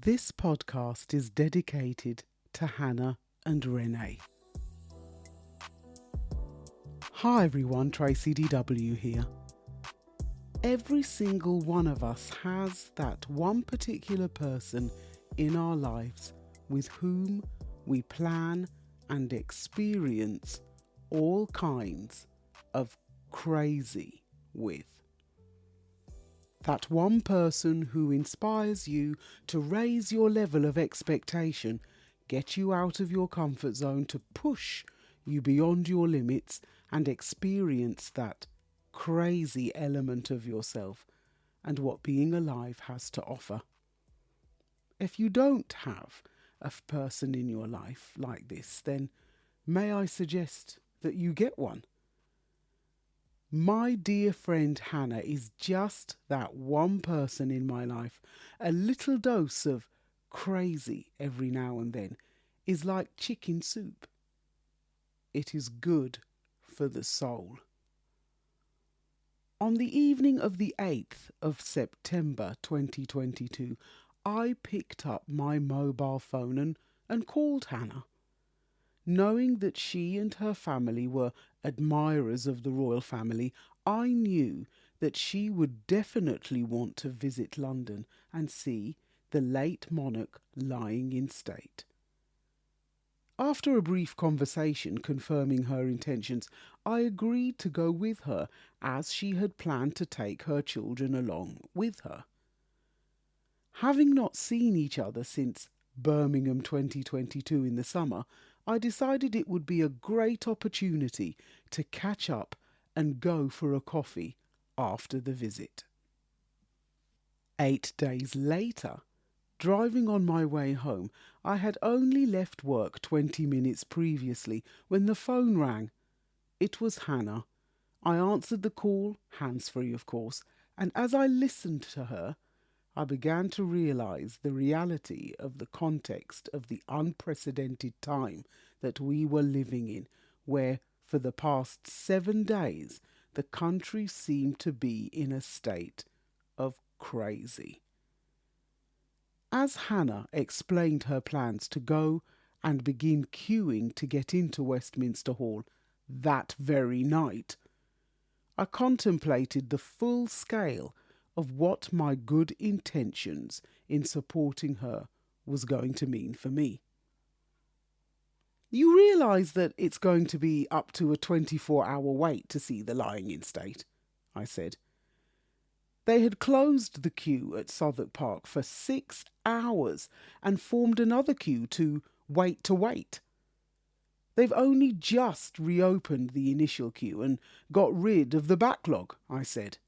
This podcast is dedicated to Hannah and Renee. Hi everyone, Tracy DW here. Every single one of us has that one particular person in our lives with whom we plan and experience all kinds of crazy with. That one person who inspires you to raise your level of expectation, get you out of your comfort zone, to push you beyond your limits and experience that crazy element of yourself and what being alive has to offer. If you don't have a person in your life like this, then may I suggest that you get one? My dear friend Hannah is just that one person in my life. A little dose of crazy every now and then is like chicken soup. It is good for the soul. On the evening of the 8th of September 2022, I picked up my mobile phone and called Hannah. Knowing that she and her family were admirers of the royal family, I knew that she would definitely want to visit London and see the late monarch lying in state. After a brief conversation confirming her intentions, I agreed to go with her, as she had planned to take her children along with her. Having not seen each other since Birmingham 2022 in the summer, I decided it would be a great opportunity to catch up and go for a coffee after the visit. 8 days later, driving on my way home, I had only left work 20 minutes previously when the phone rang. It was Hannah. I answered the call, hands-free of course, and as I listened to her, I began to realise the reality of the context of the unprecedented time that we were living in, where for the past 7 days the country seemed to be in a state of crazy. As Hannah explained her plans to go and begin queuing to get into Westminster Hall that very night, I contemplated the full scale of what my good intentions in supporting her was going to mean for me. You realise that it's going to be up to a 24-hour wait to see the lying in state, I said. They had closed the queue at Southwark Park for 6 hours and formed another queue to wait. They've only just reopened the initial queue and got rid of the backlog, I said.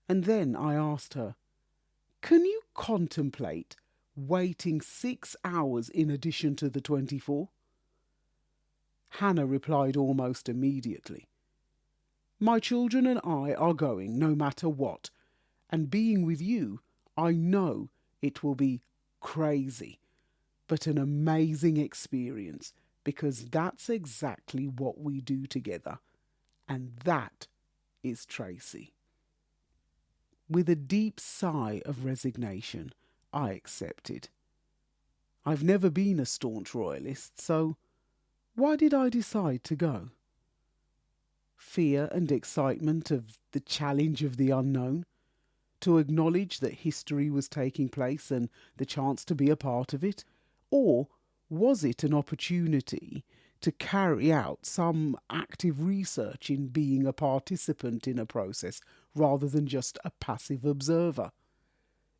And then I asked her, can you contemplate waiting 6 hours in addition to the 24? Hannah replied almost immediately. My children and I are going no matter what, and being with you, I know it will be crazy, but an amazing experience, because that's exactly what we do together, and that is Tracy. With a deep sigh of resignation, I accepted. I've never been a staunch royalist, so why did I decide to go? Fear and excitement of the challenge of the unknown, to acknowledge that history was taking place and the chance to be a part of it? Or was it an opportunity to carry out some active research in being a participant in a process rather than just a passive observer?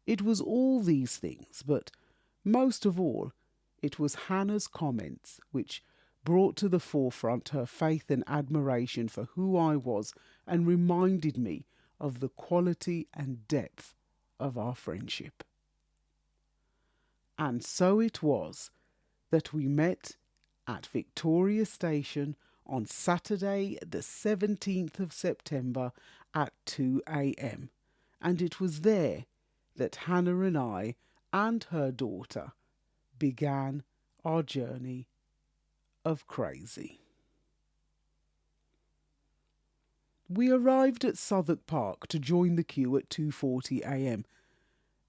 It was all these things, but most of all, it was Hannah's comments which brought to the forefront her faith and admiration for who I was and reminded me of the quality and depth of our friendship. And so it was that we met at Victoria Station on Saturday the 17th of September at 2 a.m. And it was there that Hannah and I and her daughter began our journey of crazy. We arrived at Southwark Park to join the queue at 2:40 a.m.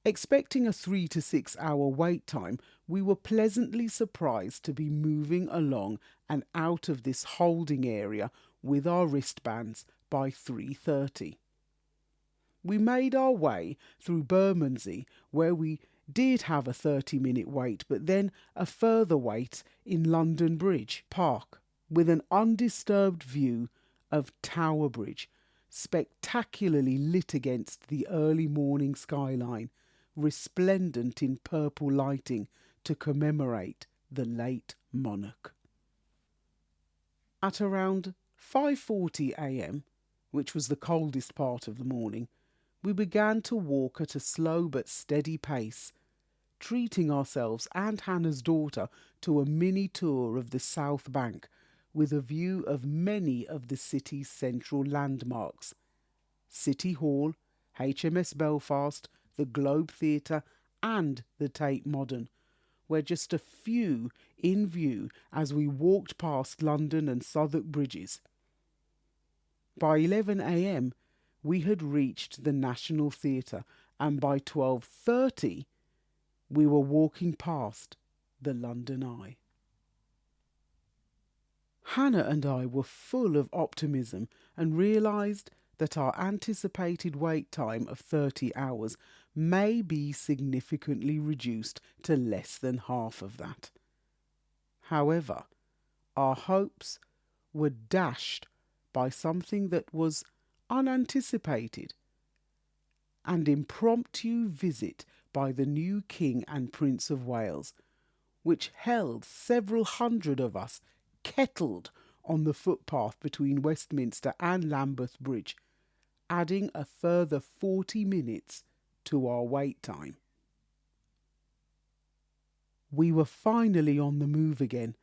Expecting a 3 to 6 hour wait time, we were pleasantly surprised to be moving along and out of this holding area with our wristbands by 3:30. We made our way through Bermondsey, where we did have a 30-minute wait, but then a further wait in London Bridge Park, with an undisturbed view of Tower Bridge, spectacularly lit against the early morning skyline, resplendent in purple lighting to commemorate the late monarch. At around 5:40 a.m., which was the coldest part of the morning, we began to walk at a slow but steady pace, treating ourselves and Hannah's daughter to a mini tour of the South Bank with a view of many of the city's central landmarks: City Hall, HMS Belfast, the Globe Theatre and the Tate Modern, were just a few in view as we walked past London and Southwark bridges. By 11 a.m, we had reached the National Theatre, and by 12:30 we were walking past the London Eye. Hannah and I were full of optimism and realised that our anticipated wait time of 30 hours may be significantly reduced to less than half of that. However, our hopes were dashed by something that was unanticipated: an impromptu visit by the new King and Prince of Wales, which held several hundred of us kettled on the footpath between Westminster and Lambeth Bridge, adding a further 40 minutes to our wait time. We were finally on the move again,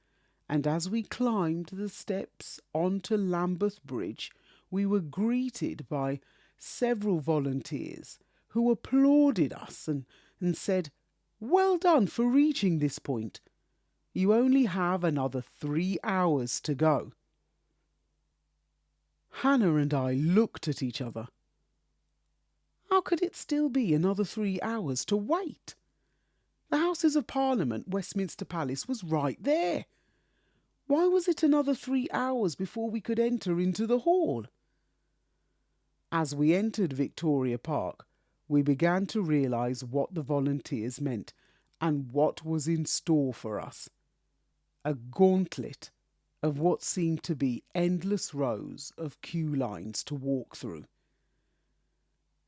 and as we climbed the steps onto Lambeth Bridge, we were greeted by several volunteers who applauded us and said, "Well done for reaching this point. You only have another 3 hours to go." Hannah and I looked at each other. How could it still be another 3 hours to wait? The Houses of Parliament, Westminster Palace, was right there. Why was it another 3 hours before we could enter into the hall? As we entered Victoria Park, we began to realise what the volunteers meant and what was in store for us: a gauntlet of what seemed to be endless rows of queue lines to walk through.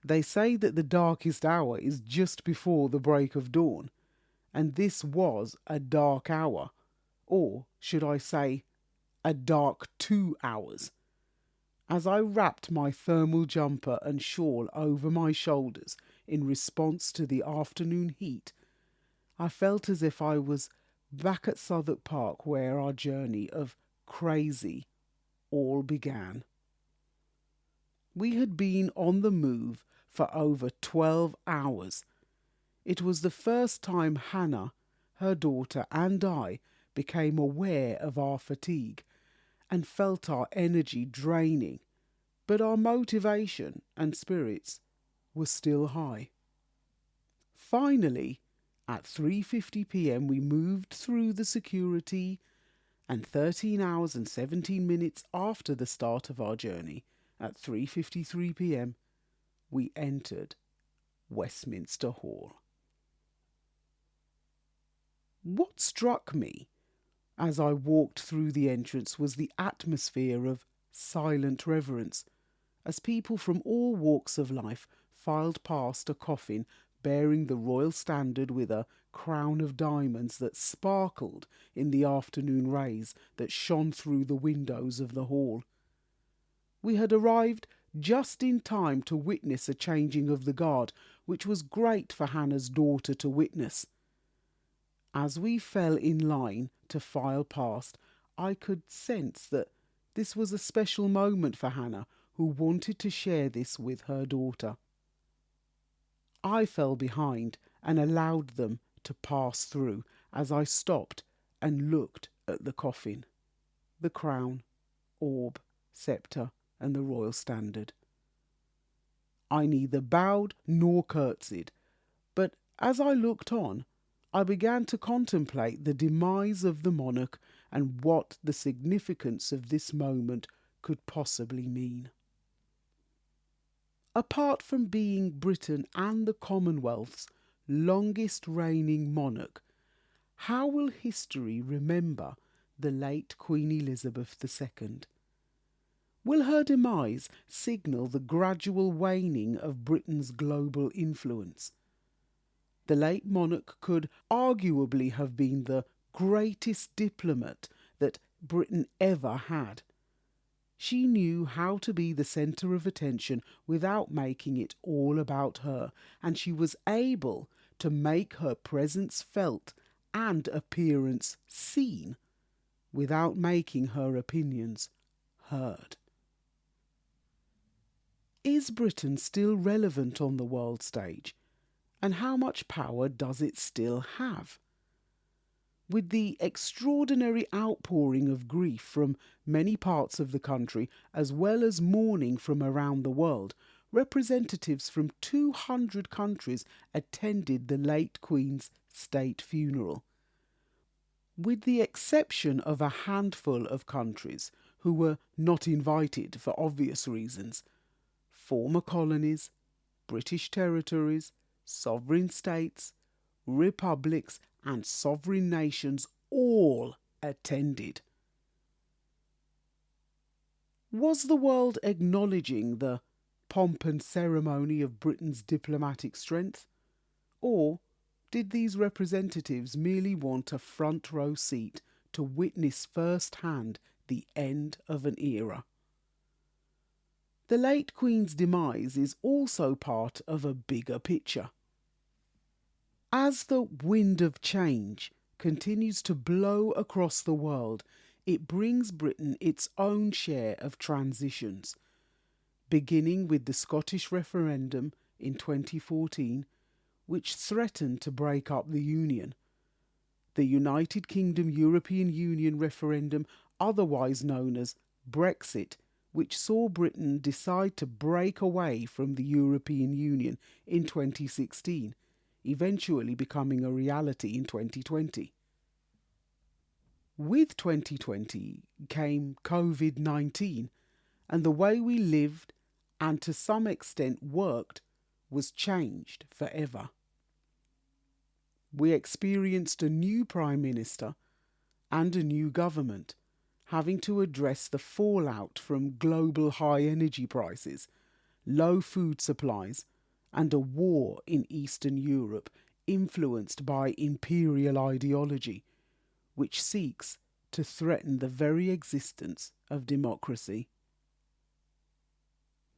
They say that the darkest hour is just before the break of dawn, and this was a dark hour, or should I say, a dark 2 hours. As I wrapped my thermal jumper and shawl over my shoulders in response to the afternoon heat, I felt as if I was back at Southwark Park, where our journey of crazy all began. We had been on the move for over 12 hours. It was the first time Hannah, her daughter, and I became aware of our fatigue and felt our energy draining, but our motivation and spirits were still high. Finally, at 3:50 p.m, we moved through the security, and 13 hours and 17 minutes after the start of our journey, at 3:53 p.m, we entered Westminster Hall. What struck me as I walked through the entrance was the atmosphere of silent reverence, as people from all walks of life filed past a coffin bearing the royal standard with a crown of diamonds that sparkled in the afternoon rays that shone through the windows of the hall. We had arrived just in time to witness a changing of the guard, which was great for Hannah's daughter to witness. As we fell in line to file past, I could sense that this was a special moment for Hannah, who wanted to share this with her daughter. I fell behind and allowed them to pass through as I stopped and looked at the coffin, the crown, orb, sceptre, and the royal standard. I neither bowed nor curtsied, but As I looked on, I began to contemplate the demise of the monarch and what the significance of this moment could possibly mean. Apart from being Britain and the Commonwealth's longest reigning monarch, how will history remember the late Queen Elizabeth II? Will her demise signal the gradual waning of Britain's global influence? The late monarch could arguably have been the greatest diplomat that Britain ever had. She knew how to be the centre of attention without making it all about her, and she was able to make her presence felt and appearance seen without making her opinions heard. Is Britain still relevant on the world stage? And how much power does it still have? With the extraordinary outpouring of grief from many parts of the country, as well as mourning from around the world, representatives from 200 countries attended the late Queen's state funeral. With the exception of a handful of countries who were not invited for obvious reasons, former colonies, British territories, sovereign states, republics and sovereign nations all attended. Was the world acknowledging the pomp and ceremony of Britain's diplomatic strength? Or did these representatives merely want a front row seat to witness firsthand the end of an era? The late Queen's demise is also part of a bigger picture. As the wind of change continues to blow across the world, it brings Britain its own share of transitions, beginning with the Scottish referendum in 2014, which threatened to break up the Union, the United Kingdom European Union referendum, otherwise known as Brexit, which saw Britain decide to break away from the European Union in 2016, eventually becoming a reality in 2020. With 2020 came COVID-19, and the way we lived and to some extent worked was changed forever. We experienced a new Prime Minister and a new government, having to address the fallout from global high energy prices, low food supplies, and a war in Eastern Europe influenced by imperial ideology, which seeks to threaten the very existence of democracy.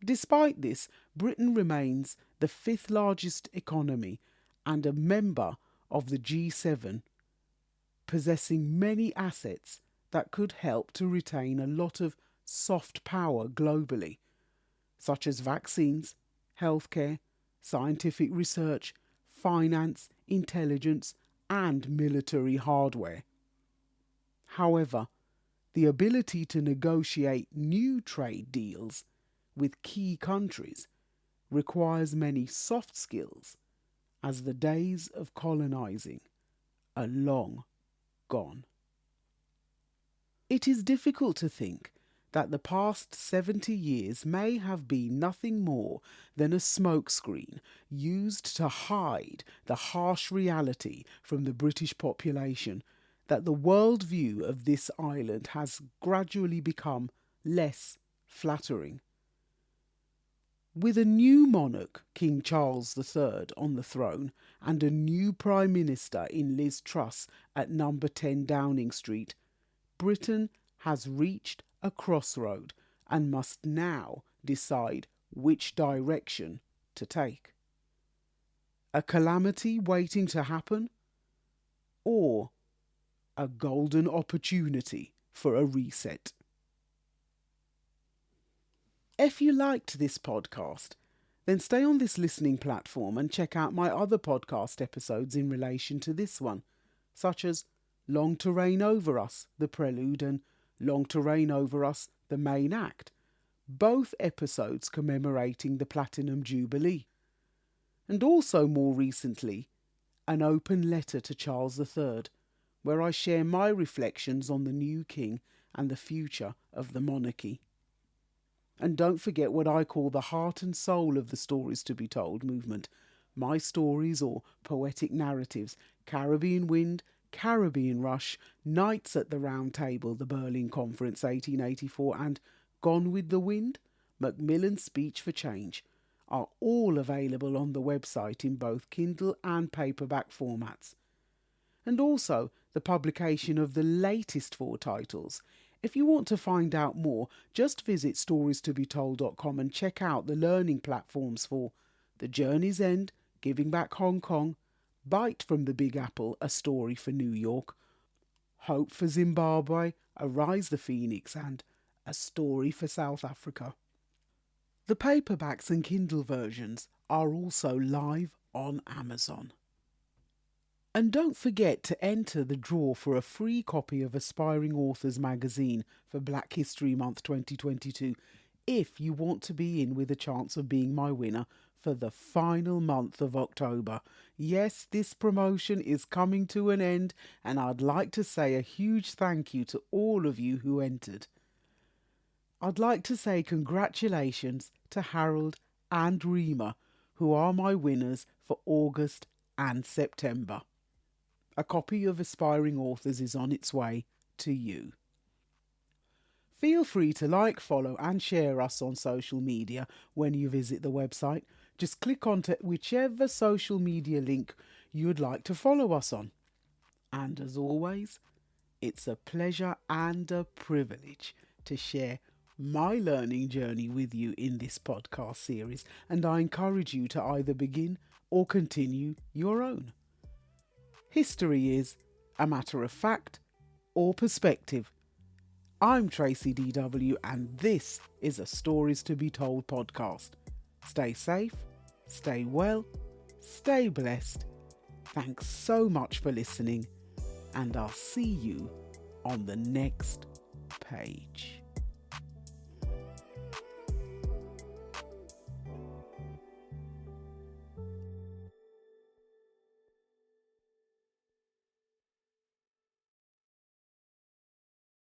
Despite this, Britain remains the fifth largest economy and a member of the G7, possessing many assets that could help to retain a lot of soft power globally, such as vaccines, healthcare, scientific research, finance, intelligence, and military hardware. However, the ability to negotiate new trade deals with key countries requires many soft skills, as the days of colonising are long gone. It is difficult to think that the past 70 years may have been nothing more than a smokescreen used to hide the harsh reality from the British population that the worldview of this island has gradually become less flattering. With a new monarch, King Charles III, on the throne and a new Prime Minister in Liz Truss at number 10 Downing Street, Britain has reached a crossroad and must now decide which direction to take. A calamity waiting to happen, or a golden opportunity for a reset. If you liked this podcast, then stay on this listening platform and check out my other podcast episodes in relation to this one, such as Long to Reign Over Us, the prelude, and Long to Reign Over Us, the main act, both episodes commemorating the Platinum Jubilee. And also more recently, An Open Letter to Charles III, where I share my reflections on the new king and the future of the monarchy. And don't forget what I call the heart and soul of the Stories to be Told movement, my stories or poetic narratives, Caribbean Wind, Caribbean Rush, Knights at the Round Table, the Berlin Conference 1884, and Gone with the Wind, Macmillan's Speech for Change, are all available on the website in both Kindle and paperback formats. And also the publication of the latest 4 titles. If you want to find out more, just visit storiestobetold.com and check out the learning platforms for The Journey's End, Giving Back Hong Kong, Bite from the Big Apple, A Story for New York, Hope for Zimbabwe, Arise the Phoenix, and A Story for South Africa. The paperbacks and Kindle versions are also live on Amazon. And don't forget to enter the draw for a free copy of Aspiring Authors magazine for Black History Month 2022 if you want to be in with a chance of being my winner for the final month of October. Yes, this promotion is coming to an end, and I'd like to say a huge thank you to all of you who entered. I'd like to say congratulations to Harold and Rima, who are my winners for August and September. A copy of Aspiring Authors is on its way to you. Feel free to like, follow and share us on social media when you visit the website. Just click onto whichever social media link you'd like to follow us on. And as always, it's a pleasure and a privilege to share my learning journey with you in this podcast series, and I encourage you to either begin or continue your own. History is a matter of fact or perspective. I'm Tracy DW, and this is a Stories to be Told podcast. Stay safe, stay well, stay blessed. Thanks so much for listening, and I'll see you on the next page.